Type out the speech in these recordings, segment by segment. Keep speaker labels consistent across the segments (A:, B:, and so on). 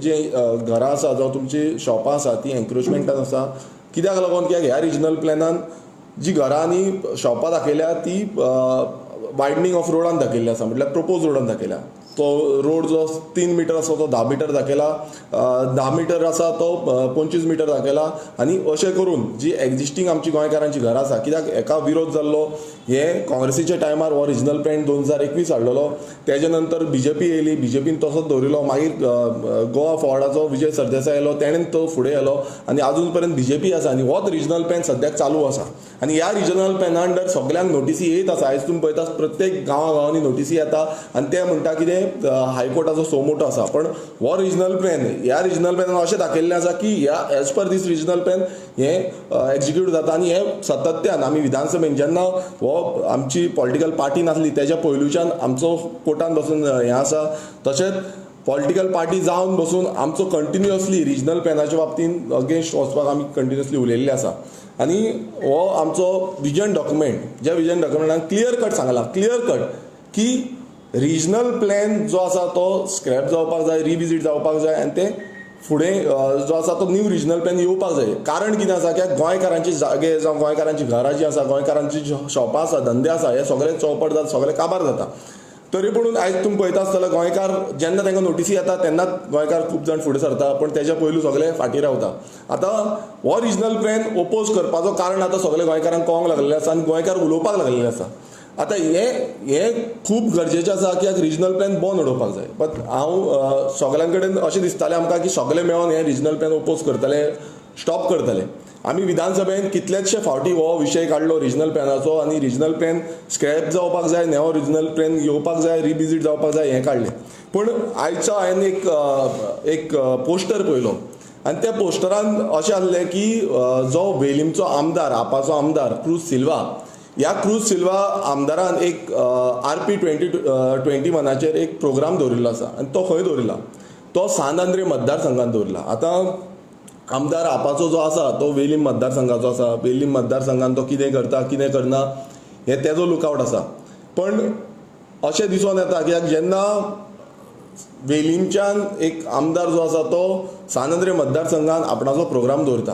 A: जे घरां आसा जावं तुमची शॉपां आसा ती एन्क्रोचमेंटान आसा. कित्याक लागून कित्याक ह्या रिजनल प्लॅनान जी घरां आनी शॉपां दाखयल्या ती वायडनींग ऑफ रोडान दाखयल्ली आसा, म्हटल्यार प्रपोज रोडान दाखयल्या. तो रोड जो 3 मीटर आसा तो 10 मीटर दाखयला, 10 मीटर आसा तो 25 मीटर दाखयला. आनी अशें करून जी एक्झिस्टींग आमची गोंयकारांची घरां आसा, कित्याक हेका विरोध जाल्लो हे काँग्रेसीच्या टायमार हो रिजनल प्लॅन 2021 हाडलेलो. तेजे नंतर बीजेपी येयली, बीजेपीन तसोच दवरिल्लो. मागीर गोवा फॉर्डाचो विजय सरदेसाय येयलो, तेणेन तो फुडें येयलो आनी अजून पर्यंत बीजेपी आसा आनी होच रिजनल प्लॅन सद्याक चालू आसा. आनी ह्या रिजनल प्लॅना अंडर सगळ्यांक नोटिसी येत आसा. आयज तुम्ही पळयता प्रत्येक गांवांनी नोटिसी येता आनी ते म्हणटा कितें हायकोर्टाचो सो मोठो आसा. पण हो रिजनल प्लॅन, ह्या रिजनल प्लॅनान अशें दाखयल्लें आसा की ह्या एज पर दीस रिजनल प्लॅन हे एक्झिक्यूट जाता. आनी हे सातत्यान आमी विधानसभेन जेन्ना हो आमची पॉलिटिकल पार्टी नासली तेच्या पयलूच्यान आमचो कोर्टान बसून हें आसा. तशेंच पॉलिटिकल पार्टी जावन बसून आमचो कंटिन्युअसली रिजनल प्लॅनाच्या बाबतींत अगेन्स्ट वचपाक आमी कंटिन्युअसली उलयल्ले आसा. आनी हो आमचो विजन डॉक्युमेंट, ज्या विजन डॉक्युमेंटान क्लियर कट सांगलां, क्लियर कट की रिजनल प्लॅन जो आसा तो स्क्रॅप जावपाक जाय, रिविजीट जावपाक जाय आनी ते फुडें जो आसा तो न्यू रिजनल प्लॅन येवपाक जाय. कारण कितें आसा की गोंयकारांचे जागे जावं गोंयकारांची घरां जी आसा, गोंयकारांची शॉपां आसा, धंदे आसा, हे सगळे चौपट जाता, सगळे काबार जाता. तरी पूण आयज तुमी पळयता आसतले गोंयकार जेन्ना तांकां नोटिसी येता तेन्नाच गोंयकार खूब जाण फुडें सरता, पण तेच्या पयलू सगळे फाटीं रावता. आतां हो रिजनल प्लॅन ओपोज करपाचो कारण आतां सगळे गोंयकारांक कळोंक लागलेलें आसा आनी गोंयकार उलोवपाक लागलेले आसा. आतां हे खूब गरजेचें आसा कित्याक रिजनल प्लॅन बंद उडोवपाक जाय. बट हांव सगळ्यां कडेन अशें दिसतालें आमकां की सगळे मेळोन हे रिजनल प्लॅन ओपोज करतले, स्टॉप करतले. आमी विधानसभेन कितलेशे फावटी हो विशय काडलो रिजनल प्लॅनाचो आनी रिजनल प्लॅन स्क्रॅप जावपाक जाय, नवो रिजनल प्लॅन येवपाक जाय, रिविजीट जावपाक जाय, हें काडलें. पूण आयजचो हांवें एक पोस्टर पळयलो आनी त्या पोस्टरान अशें आसलें की जो वेलिमचो आमदार, आपाचो आमदार क्रूज सिल्वा, ह्या क्रूज सिल्वा आमदारान एक RP 2021 एक प्रोग्राम दवरिल्लो आसा आनी तो खंय दवरिल्ला, तो सान आंद्रे मतदारसंघात दवरिल्ला. आतां आमदार आपाचो जो आसा तो वेलीम मतदारसंघाचो आसा. वेलीम मतदारसंघान तो कितें करता कितें करना हे तेजो लुकआवट आसा. पण अशें दिसून येता कित्याक जेन्ना वेलीमच्यान एक आमदार जो आसा तो सान आंद्रे मतदारसंघान आपणाचो प्रोग्राम दवरता,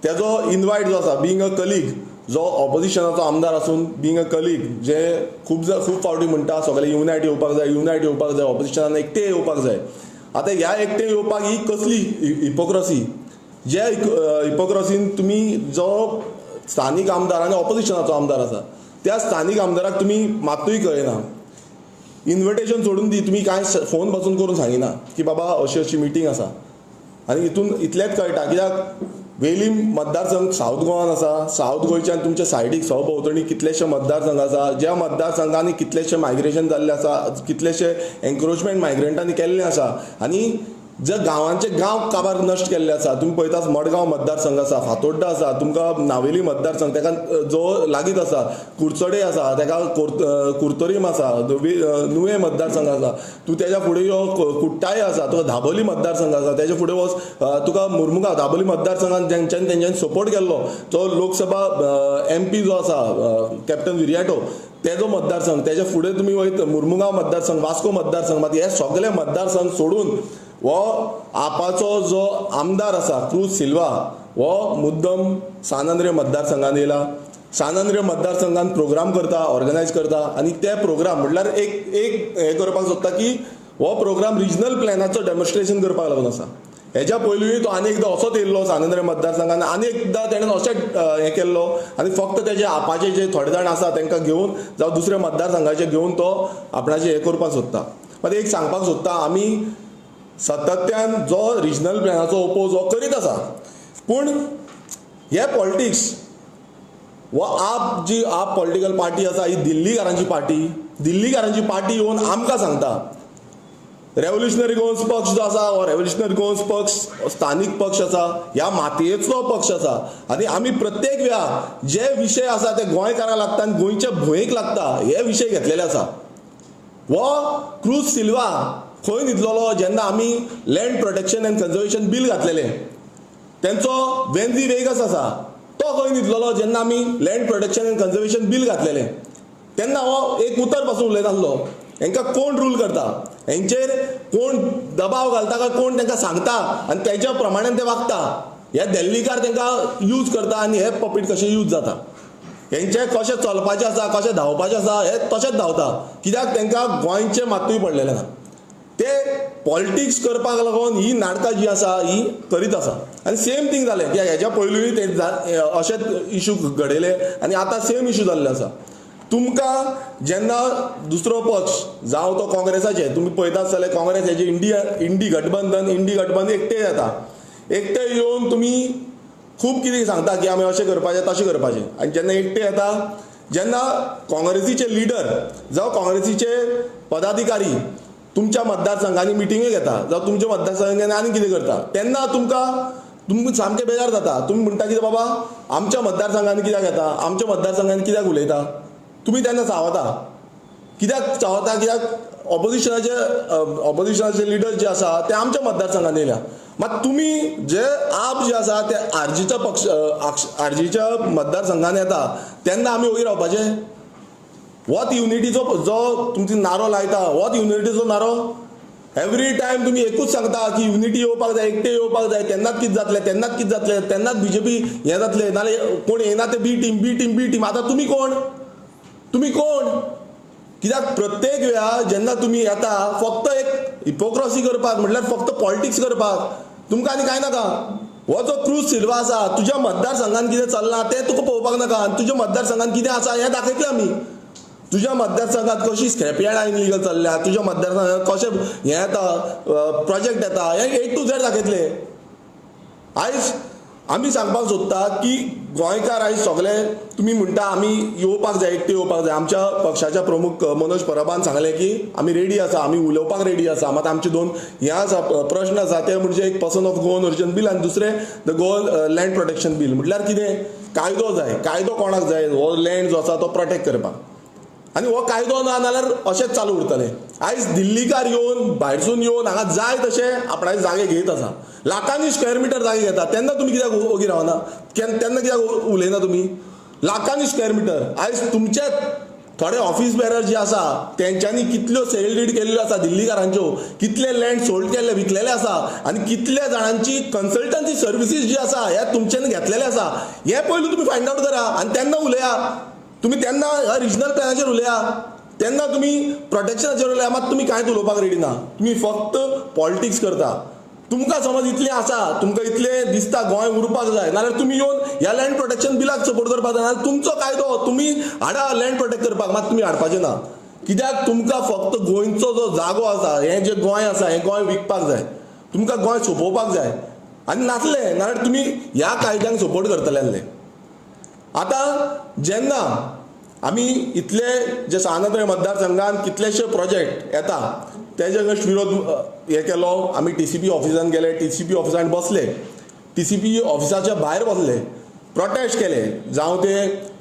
A: तेजो इनवायट जो आसा बींग अ कलीग, जो ऑपोजिशनाचो आमदार आसून बींग अ कलीग जे खूब फावटी म्हणटा सगळे युनायट येवपाक जाय, युनायट येवपाक जाय, ऑपोजिशनान एकटे येवपाक जाय. आतां ह्या एकटे येवपाक ही कसली हिपोक्रेसी, ज्या हिपोक्रेसीन तुमी जो स्थानीक आमदार आनी ऑपोजिशनाचो आमदार आसा त्या स्थानीक आमदाराक तुमी मात्तूय कळयना. इन्विटेशन सोडून दी, तुमी कांय फोन पासून करून सांगिना की बाबा अशी अशी मिटींग आसा. आनी हितून इतलेंच कळटा कित्याक वेलीम मतदारसंघ सावथ गोवान आसा. सावथ गोंयच्यान तुमच्या सायडीक सभोंवतणी कितलेशे मतदारसंघ आसा, ज्या मतदारसंघांनी कितलेशे मायग्रेशन जाल्लें आसा, कितलेशे एन्क्रोचमेंट मायग्रंटांनी केल्लें आसा आनी जे गांवांचे गांव काबार नश्ट केल्ले आसा. तुमी पळयता मडगांव मतदारसंघ आसा, फातोड्डा आसा, तुमकां नावेली मतदारसंघ तेका जो लागींच आसा, कुर्चडे आसा, तेका कुर्तोरीम आसा, नुवें मतदारसंघ आसा. तूं तेच्या फुडें यो कुट्टाय आसा, तुका धाबोली मतदारसंघ आसा. तेच्या फुडें वच तुका मुर्मुगांव धाबोली मतदारसंघान तेंच्यांनी सपोर्ट केल्लो तो लोकसभा MP जो आसा कॅप्टन विरियाटो, तेजो मतदारसंघ. तेच्या फुडें तुमी वयता मुर्मुगांव मतदारसंघ, वास्को मतदारसंघ. मात हे सगळे मतदारसंघ सोडून हो आपाचो जो आमदार आसा क्रूज सिल्वा हो मुद्दम सान आंद्रे मतदारसंघान येयला. सान आंद्रे मतदारसंघान प्रोग्राम करता, ऑर्गनायज करता आनी ते प्रोग्राम म्हटल्यार एक हें करपाक सोदता की हो प्रोग्राम रिजनल प्लॅनाचो डेमॉन्स्ट्रेशन करपाक लागून आसा. हेच्या पयलूय तो आनी एकदां असोच येयल्लो सान आंद्रे मतदारसंघान, आनी एकदां तेणेन अशेंच हें केल्लो आनी फक्त तेजे आपाचे जे थोडे जाण आसा तांकां घेवन जावं दुसऱ्या मतदारसंघाचे घेवन तो आपणाचें हें करपाक सोदता. मात एक सांगपाक सोदता, आमी सातत्यान जो रिजनल प्लॅनाचो ओपोज हो करीत आसा, पूण हे पॉलिटिक्स वो आप पॉलिटिकल पार्टी आसा ही दिल्लीकारांची पार्टी येवन आमकां सांगता रेव्होल्युशनरी गोवन्स पक्ष जो आसा हो रेव्होल्युशनरी गोवन्स पक्ष स्थानीक पक्ष आसा, ह्या मातयेचो पक्ष आसा आनी आमी प्रत्येक वेळा जे विशय आसा ते गोंयकारांक लागता आनी गोंयच्या भुंयेक लागता हे विशय घेतलेले आसा. वो क्रूज सिल्वा खंय न्हिदलोलो जेन्ना आमी land protection and conservation bill घातलेलें, तेंचो वेन्झी वेगस आसा तो खंय न्हिदलोलो जेन्ना आमी land protection and conservation bill घातलेलें, तेन्ना हो एक उतर पासून उलयनासलो. हांकां कोण रूल करता, हांचेर कोण दबाव घालता काय कोण तांकां सांगता आनी तेच्या प्रमाणे ते वागता. हे दिल्लीकार तांकां यूज करता आनी हे पपीट कशें यूज जाता. हेंचें कशें चलपाचें आसा, कशें धांवपाचें आसा हे तशेंच धांवता. कित्याक तांकां गोंयचें मातूय पडलेलें ना. ते पॉलिटिक्स करपाक लागून ही नाटकां जी आसा ही करीत आसा. आनी सेम थिंग जालें की हेच्या पयलींय ते अशेच इशू घडयले आनी आतां सेम इशू जाल्ले आसा. तुमकां जेन्ना दुसरो पक्ष जावं तो काँग्रेसाचे, तुमी पळयता आसतले काँग्रेस हेजे इंडी गठबंधन एकटे येता. एकटे येवन तुमी खूब कितें सांगता की आमी अशें करपाचें तशें करपाचें. आनी जेन्ना एकटे येता, जेन्ना काँग्रेसीचे लिडर जावं काँग्रेसीचे पदाधिकारी तुमच्या मतदारसंघांनी मिटिंगे घेता जावं तुमच्या मतदारसंघांनी आनी कितें करता, तेन्ना तुमकां सामकें बेजार जाता. तुमी म्हणटा कितें बाबा आमच्या मतदारसंघांनी कित्याक येता, आमच्या मतदारसंघांनी कित्याक उलयता. तुमी तेन्ना चावता. कित्याक चावता, कित्याक ऑपोजिशनाचे लिडर जे आसा ते आमच्या मतदारसंघांनी येयल्या. मात तुमी जे आप जे आसा ते आरजीच्या आरजीच्या मतदारसंघान येता तेन्ना आमी वयर रावपाचे. वॉट युनिटीचो जो तुमचो नारो लायता, वॉट युनिटीचो नारो एवरी टायम तुमी एकूच सांगता की युनिटी येवपाक जाय, एकटे येवपाक जाय, तेन्नाच कितें जातलें, तेन्नाच कितें जातलें, तेन्नाच बीजेपी हें जातलें, नाल्यार कोण येना ते बी टीम. आतां तुमी कोण? कित्याक प्रत्येक वेळा जेन्ना तुमी येता फक्त एक हिपोक्रसी करपाक, म्हटल्यार फक्त पॉलिटिक्स करपाक, तुमकां आनी कांय नाका. हो जो क्रूज सिल्वा आसा तुज्या मतदारसंघान कितें चल्लां तें तुका पळोवपाक नाका. आनी तुज्या मतदारसंघान कितें आसा हें दाखयतलें आमी. तुज्या मतदारसंघात कशी स्क्रॅपयार्डां इनलिगल चल्ल्या, तुज्या मतदारसंघात कशें हें येता प्रोजेक्ट येता, हें A to Z दाखयतले. आयज आमी सांगपाक सोदता की गोंयकार आयज सगळे तुमी म्हणटा आमी येवपाक जाय, एकटे येवपाक जाय. आमच्या पक्षाच्या प्रमुख मनोज परबान सांगलें की आमी रेडी आसा, आमी उलोवपाक रेडी आसा. मात आमचे दोन हे आसा प्रश्न आसा ते म्हणजे एक person of Goan origin bill आनी दुसरें the Goan land protection bill. म्हटल्यार कितें कायदो जाय. कायदो कोणाक जाय, हो लँड जो आसा तो प्रोटेक्ट करपाक. आनी हो कायदो ना जाल्यार अशेंच चालू उरतलें. आयज दिल्लीकार येवन भायरसून येवन हांगा जाय तशे आपणाचे जागे घेयत आसा, लाखांनी स्क्वेअर मिटर जागे घेता. तेन्ना तुमी कित्याक ओगी रावना, तेन्ना कित्याक उलयना तुमी. लाखांनी स्क्वेअर मिटर. आयज तुमचे थोडे ऑफिस बेरर जे आसा तेंच्यांनी कितल्यो सेल डीड केल्ल्यो आसा दिल्लीकारांच्यो, कितले लँड सोल्ड केल्ले, विकलेले आसा, आनी कितल्या जाणांची कन्सल्टन्सी सर्विसीस जी आसा हे तुमच्यानी घेतलेले आसा. हे पयलीं तुमी फायंड आउट करा आनी तेन्ना उलया. तुमी तेन्ना ह्या रिजनल प्लॅनाचेर उलया, तेन्ना तुमी प्रोटेक्शनाचेर उलया. मात तुमी कांयच उलोवपाक रेडी ना. तुमी फक्त पॉलिटिक्स करता. तुमकां समज इतलें आसा, तुमकां इतलें दिसता गोंय उरपाक जाय, नाल्यार तुमी येवन ह्या लँड प्रोटेक्शन बिलाक सपोर्ट करपाक जाय. नाल्यार तुमचो कायदो तुमी हाडा लँड प्रोटेक्ट करपाक. मात तुमी हाडपाचें ना. कित्याक तुमकां फक्त गोंयचो जो जागो आसा, हें जें गोंय आसा हें गोंय विकपाक जाय. तुमकां गोंय सोंपोवपाक जाय. आनी नासलें नाल्यार तुमी ह्या कायद्यांक सपोर्ट करतले आसले. आतां जेन्ना आमी इतले जे सानंद्रे मतदारसंघान कितलेशे प्रोजेक्ट येता तेजे अगेन्स्ट विरोध हे केलो. आमी TCP ऑफिसान गेले, TCP ऑफिसान बसले, TCP ऑफिसाच्या भायर बसले, प्रोटेस्ट केले. जावं ते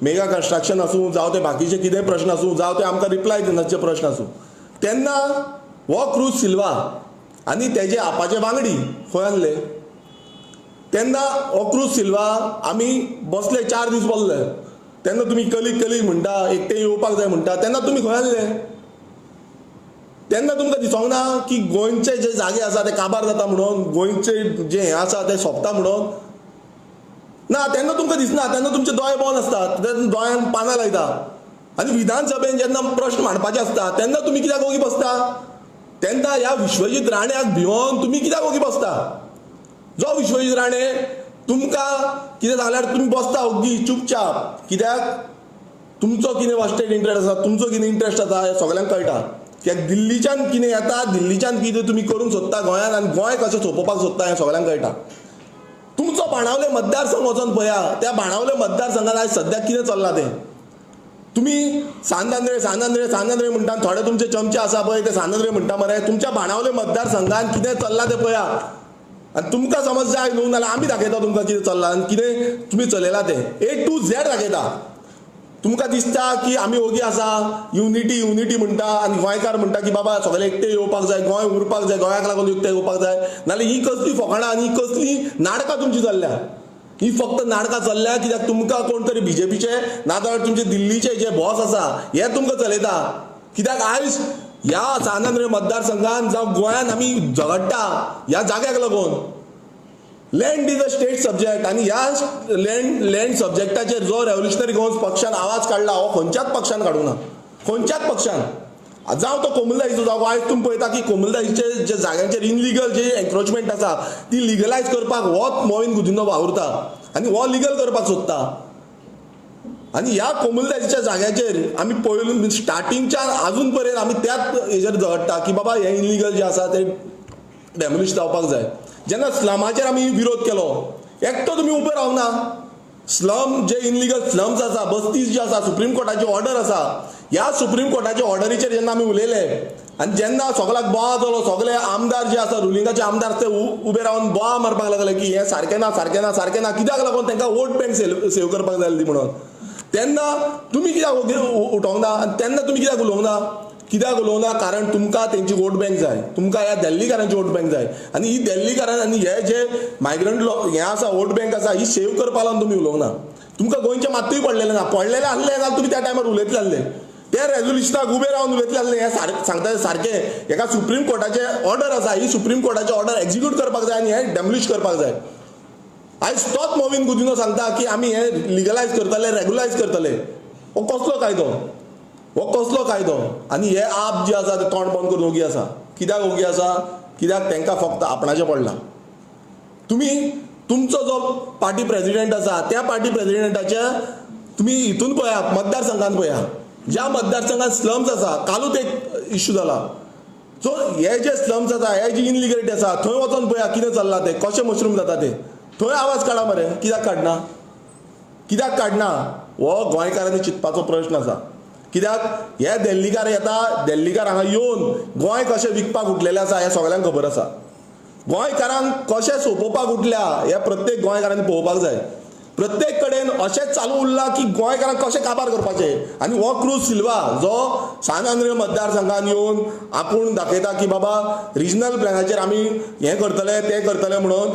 A: मेगा कन्स्ट्रक्शन आसूं, जावं ते बाकीचे कितेंय प्रश्न आसूं, जावं ते आमकां रिप्लाय दिनाचे प्रश्न आसूं, तेन्ना हो क्रूज सिल्वा आनी तेजे आपाचे वांगडी खंय आसले. तेन्ना हो क्रूज सिल्वा आमी बसले 4 दीस बसले. तेन्ना तुमी कलीग म्हणटा, एकटे येवपाक जाय म्हणटा, तेन्ना तुमी खंय आसले. तेन्ना तुमकां दिसोंक ना की गोंयचे जे जागे आसा ते काबार जाता म्हणून, गोंयचे जे हें आसा ते सोंपता म्हणून. ना, तेन्ना तुमकां दिसना. तेन्ना तुमचे दोळे बंद आसतात, दोळ्यान पानां लायता. आनी विधानसभेन जेन्ना प्रश्न मांडपाचे आसता तेन्ना तुमी कित्याक ओगी बसता. तेन्ना ह्या विश्वजीत राण्याक भिवून तुमी कित्याक ओगी बसता. जो विश्वजीत राणे तुमकां कितें जाल्यार तुमी बसता ओगी चुपचाप. कित्याक तुमचो कितें वास्टेड इंट्रस्ट आसा, तुमचो कितें इंट्रस्ट आसा हें सगळ्यांक कळटा. कित्याक दिल्लीच्यान कितें येता, दिल्लीच्यान कितें तुमी करूंक सोदता गोंयांत आनी गोंय कशें सोंपोवपाक सोदता हें सगळ्यांक कळटा. तुमचो बाणावले मतदारसंघ वचून पळया. त्या बाणावले मतदारसंघात आयज सद्याक कितें चल्लां तें. तुमी सानंद्रे म्हणटा, थोडे तुमचे चमचे आसा पळय ते सानंद्रे म्हणटा मरे. तुमच्या बाणावले मतदारसंघात कितें चल्लां तें पळया. आनी तुमकां समज जाय न्हू नाल्यार आमी दाखयता तुमकां कितें चल्लां आनी कितें तुमी चलयलां तें. A to Z दाखयता. तुमकां दिसता की आमी ओगी आसा, युनिटी म्हणटा आनी गोंयकार म्हणटा की बाबा सगळे एकटे येवपाक जाय, गोंय उरपाक जाय, गोंयाक लागून एकटे येवपाक जाय. नाल्यार ही कसली फकाणां आनी ही कसली नाटकां तुमची चल्ल्या. ही फक्त नाटकां चल्ल्या. कित्याक तुमकां कोण तरी BJPचे नाजाल्यार तुमचे दिल्लीचे जे बॉस आसा हे तुमकां चलयता. कित्याक आयज ह्या सानंद्रे मतदारसंघात जावं गोंयांत आमी झगडटा ह्या जाग्याक लागून land is a state subject आणि ह्या लँड सब्जेक्टाचेर जो रेव्होल्युशनरी गोवन्स पक्षान आवाज काडला हो खंयच्याच पक्षान काडूना, खंयच्याच पक्षान. जावं तो कोमुलदाईचो जावं, आयज तुम्ही पळयता की कोमुलदाईचे जे जाग्यांचेर इनलिगल जे एन्क्रोचमेंट आसा ती लिगलायज करपाक होच मोहीन गुदिन्हो वावुरता आनी हो लिगल करपाक सोदता. आणि ह्या कोमुलदाईच्या जाग्याचेर आमी पळयलो स्टार्टिंगच्यान आजून पर्यंत आमी त्याच हेजेर झगडटा की बाबा हे इनलिगल जे आसा ते डॅमोलिश जावपाक जाय. जेन्ना स्लमाचेर आमी विरोध केलो एकटो तुमी उबे रावना. स्लम जे इनलिगल स्लम्स आसा 32 जे आसा सुप्रीम कोर्टाची ऑर्डर आसा, ह्या सुप्रीम कोर्टाच्या ऑर्डरीचेर जेन्ना आमी उलयले आनी जेन्ना सगळ्याक बोवाळ जालो, सगळे आमदार जे आसा रुलिंगाचे आमदार ते उबे रावन बोवाळ मारपाक लागले की हे सारकें ना सारकें ना सारकें ना, कित्याक लागून तांकां वोट बँक सेव करपाक जाय ती म्हणून. तेन्ना तुमी कित्याक उठोवंक ना आनी तेन्ना तुमी कित्याक उलोवंक ना? कित्याक उलोवना? कारण तुमकां तेंची वोट बँक जाय, तुमकां ह्या दिल्लीकारांची वोट बँक जाय. आनी ही दिल्लीकारान आनी हे जे मायग्रंट हे आसा वोट बँक आसा ही सेव करपा लागून तुमी उलोवना. तुमकां गोंयचे मात्तूय पडलेले ना, पडलेले आसले जाल्यार तुमी त्या टायमार उलयतले आसले, त्या रेजोल्युशनाक उबे रावन उलयतले आसले. हे सांगता सारकें हेका सुप्रीम कोर्टाचे ऑर्डर आसा, ही सुप्रीम कोर्टाचे ऑर्डर एक्झिक्यूट करपाक जाय आनी हे डॅमोलिश करपाक जाय. आयज तोच मोहीन गुदिन्हो सांगता की आमी हे लिगलायज करतले, रेग्युलायज करतले. हो कसलो कायदो? हो कसलो कायदो? आनी हे आप जे आसा ते तोंड बंद करून ओगी आसा. कित्याक ओगी आसा? कित्याक तांकां फक्त आपणाचें पडलां. तुमी तुमचो जो पार्टी प्रेसिडेंट आसा त्या पार्टी प्रेसिडेंटाचे तुमी हितून पळया, मतदारसंघात पळया, ज्या मतदारसंघात स्लम्स आसा कालूच एक इश्यू जाला. सो हे जे स्लम्स आसा, हे जी इनलिगलिटी आसा थंय वचून पळया कितें चल्लां ते, कशें मशरूम जाता ते. थंय आवाज काडा मरे. कित्याक काडना? कित्याक काडना? हो गोंयकारांनी चिंतपाचो प्रश्न आसा. कित्याक हे दिल्लीकार येता, दिल्लीकार हांगा येवन गोंय कशें विकपाक उठलेलें आसा हें सगळ्यांक खबर आसा. गोंयकारांक कशें सोंपोवपाक उठल्या हें प्रत्येक गोंयकारांनी पळोवपाक जाय. प्रत्येक कडेन अशेंच चालू उरलां की गोंयकारांक कशें काबार करपाचें. आनी हो क्रूज सिल्वा जो सान आंद्रे मतदारसंघान येवन आपूण दाखयता की बाबा रिजनल प्लॅनाचेर आमी हें करतले तें करतले म्हणून,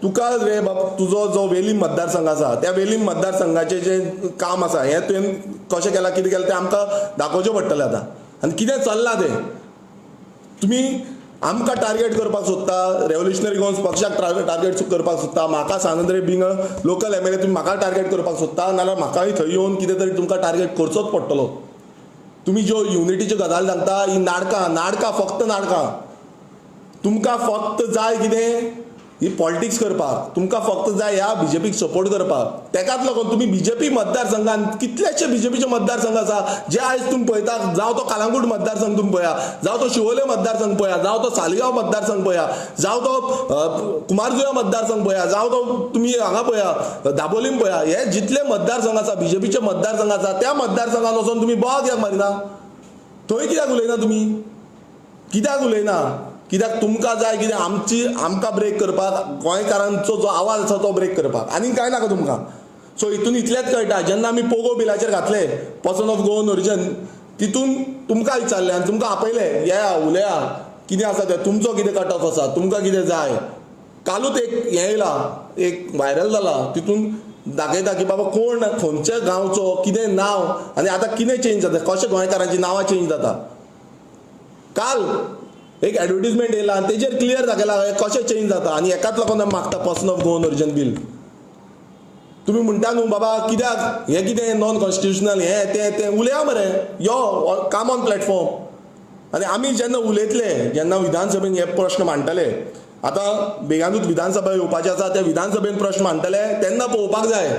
A: तुका रे बाबा तुजो जो वेलीम मतदारसंघ आसा त्या वेलीम मतदारसंघाचें जें काम आसा हें तुवें कशें केलां, कितें केलां तें आमकां दाखोवचें पडटलें आतां. आनी कितें चल्लां तें तुमी आमकां टार्गेट करपाक सोदता, रेव्होल्युशनरी गोवन्स पक्षाक टार्गेट करपाक सोदता, म्हाका सानंद्रे बींग लोकल एमएलए तुमी म्हाका टार्गेट करपाक सोदता, नाल्यार म्हाकाय थंय येवन कितें तरी तुमकां टार्गेट करचोच पडटलो. तुमी ज्यो युनिटीच्यो गजाल सांगता ही नाटकां फक्त नाटकां. तुमकां फक्त जाय कितें? ही पॉलिटिक्स करपाक. तुमकां फक्त जाय ह्या बीजेपीक सपोर्ट करपाक. तेकाच लागून तुमी बीजेपी मतदारसंघात कितलेशे बीजेपीचे मतदारसंघ आसा जे आयज तुमी पळयता, जावं तो कालांगूट मतदारसंघ तुमी पळया, जावं तो शिवोले मतदारसंघ पळया, जावं तो सालिगांव मतदारसंघ पळया, जावं तो कुमारजुव्या मतदारसंघ पळया, जावं तो तुमी हांगा पळया दाबोलीम पळया, हे जितले मतदारसंघ आसा बीजेपीचे मतदारसंघ आसा त्या मतदारसंघात वचून तुमी बोवाळ कित्याक मारिना? थंय कित्याक उलयना तुमी? कित्याक उलयना? कित्याक तुमकां जाय कितें आमकां ब्रेक करपाक, गोंयकारांचो जो आवाज आसा तो ब्रेक करपाक, आनी कांय नाका तुमकां. सो हितून इतलेंच कळटा, जेन्ना आमी पोगो बिलाचेर घातले पर्सन ऑफ गोवन ओरिजिन, तितून तुमकां विचारलें आनी तुमकां आपयलें या उलया कितें आसा तें, तुमचो कितें कट ऑफ आसा, तुमकां कितें जाय. कालूच एक हें येयलां, एक व्हायरल जाला, तितून दाखयता की बाबा कोण खंयच्या गांवचो कितें नांव आनी आतां कितें चेंज जाता, कशें गोंयकारांची नांवां चेंज जाता. काल एक एडवर्टिजमेंट येयला आनी तेजेर क्लियर दाखयला कशें चेंज जाता. आनी हेकाच लागून आमी मागता person of Goan origin bill. तुमी म्हणटा न्हू बाबा कित्याक हें कितें नॉन कॉन्स्टिट्युशनल हें तें उलया मरे, यो काम ऑन प्लॅटफॉर्म. आनी आमी जेन्ना उलयतले, जेन्ना विधानसभेन हे प्रश्न मांडटले, आतां बेगानूच विधानसभा येवपाचें आसा, त्या विधानसभेन प्रश्न मांडटले तेन्ना पळोवपाक जाय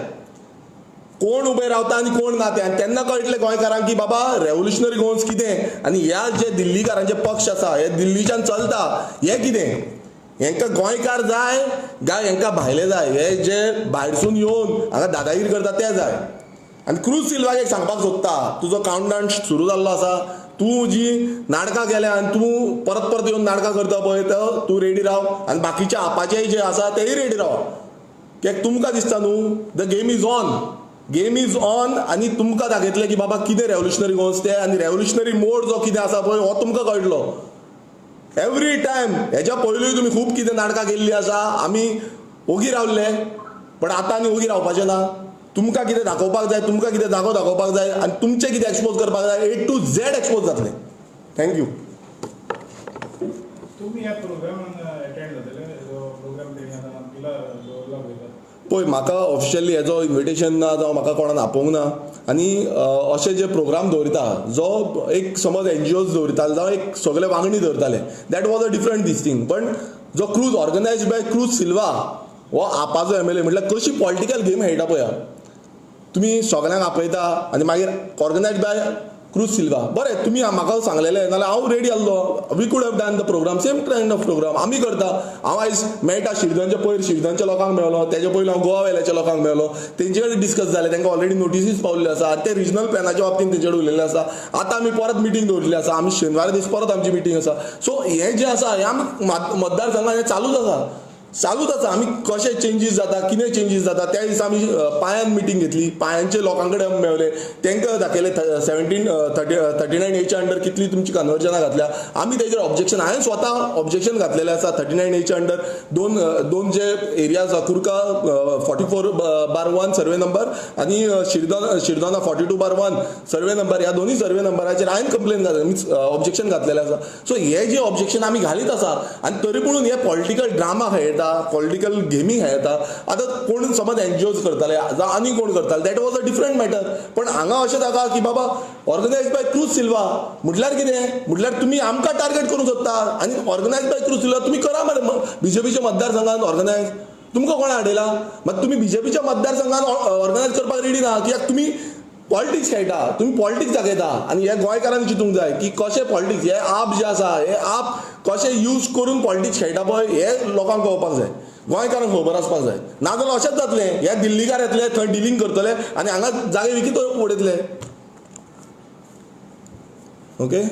A: कोण उबे रावता आनी कोण ना तें. आनी तेन्ना कळटलें गोंयकारांक की बाबा रेव्होल्युशनरी गोवन्स कितें आनी ह्या जे दिल्लीकारांचे पक्ष आसा हे दिल्लीच्यान चलता हें कितें. हेंकां गोंयकार जाय काय हेंकां भायले जाय? हे जे भायरसून येवन हांगा दादागिरी करता ते जाय. आनी क्रूज सिल्वाक एक सांगपाक सोदता, तुजो कावंटडावन सुरू जाल्लो आसा, तूं जी नाटकां केल्या आनी तूं परत परत येवन नाटकां करता पळय तूं रेडी राव, आनी बाकीचे आपाचेय जे आसा तेय रेडी राव. कित्याक तुमकां दिसता न्हू the game is on, game is on. आनी तुमकां दाखयतलें की बाबा कितें रेव्होल्युशनरी गोवन्स तें, आनी रेव्होल्युशनरी मोड जो कितें आसा पळय हो तुमकां कळटलो. एवरी टायम हेच्या पयलींय तुमी खूब कितें नाटकां केल्लीं आसा, आमी ओगी रावल्ले, पण आतां आनी ओगी रावपाचें ना. तुमकां कितें दाखोवपाक जाय, तुमकां कितें जागो दाखोवपाक जाय आनी तुमचें कितें एक्सपोज करपाक जाय, A to Z एक्सपोज जातलें. थँक्यू.
B: तुम्ही ह्या प्रोग्रामान अटेंड जातले जो प्रोग्राम तेणी आतां आमगेला दवरला पळय
A: पळय म्हाका ऑफिशियली हेजो इन्विटेशन ना जावं म्हाका कोणान आपोवंक ना आनी अशे जे प्रोग्राम दवरिता जो एक समज NGOs दवरिताले जावं एक सगळे वांगडी दवरताले that was a different this thing. पण जो cruise organise by Cruz Silva हो आपाचो MLA म्हटल्यार कशी पॉलिटिकल गेम खेळटा पळया तुमी सगळ्यांक आपयता आनी मागीर ऑर्गनायज बाय क्रूज सिल्वा. बरें तुमी म्हाका सांगलेलें नाल्यार हांव रेडी आसलो. We could have done the programme same kind of programme आमी करता. हांव आयज मेळटा शिरदनच्या पयर शिरदनच्या लोकांक मेळलो, तेच्या पयलीं हांव गोवा वेल्याच्या लोकांक मेळलो, तेंचे कडेन डिस्कस जालें, तांकां ऑलरेडी नोटिसीस पावल्ल्यो आसा, ते रिजनल प्लॅनाच्या बाबतींत तेंचे कडेन उलयल्लें आसा. आतां आमी परत मिटींग दवरलेली आसा, आमी शेनवारा दीस परत आमची मिटींग आसा. सो हें जें आसा हें आमी मतदारसंघात हें चालूच आसा. आमी कशे चेंजीस जाता, कितें चेंजीस जाता त्या दिसा आमी पांयान मिटींग घेतली, पांयांचे लोकां कडेन मेळले, तांकां दाखयलें 39A अंडर कितली तुमची कन्वर्जनां घातल्या. आमी तेजेर ऑब्जेक्शन हांवें स्वता ऑब्जेक्शन घातलेलें आसा. 39A अंडर दोन जे एरिया आसा कुर्का 44/1 सर्वे नंबर आनी शिरदोना 42/1 सर्वे नंबर, ह्या दोन्ही सर्वे नंबराचेर हांवें कंप्लेन मीन्स ऑब्जेक्शन घातलेलें आसा. सो हे जे ऑब्जेक्शन आमी घालीत आसा आनी तरी पूण हे पॉलिटिकल ड्रामा खेळटा, पॉलिटिकल गेमी खेळटा. आतां कोण समज NGOs करताले जावं आनी कोण करताले that was a different matter. पण हांगा अशें जाता की बाबा ऑर्गनायज बाय क्रूज सिल्वा म्हटल्यार कितें म्हटल्यार तुमी आमकां टार्गेट करूंक सोदता आनी ऑर्गनायज बाय क्रूज सिल्वा तुमी करा मरे BJPच्या मतदारसंघात ऑर्गनायज. तुमकां कोणा हाडयला? मात तुमी BJPच्या मतदारसंघात ऑर्गनायज करपाक रेडी ना कित्याक तुमी पॉलिटिक्स खेळटा, तुमी पॉलिटिक्स दाखयता. आनी हे गोंयकारांनी चिंतूंक जाय की कशें पॉलिटिक्स हे आप जे आसा हे आप कशें यूज करून पॉलिटिक्स खेळटा पळय हे लोकांक कळपाक जाय, गोंयकारांक खबर आसपाक जाय. नाजाल्यार अशेंच जातलें हे दिल्लीकार येतले, थंय डिलिंग करतले आनी हांगा जागे विकत उडयतले. ओके.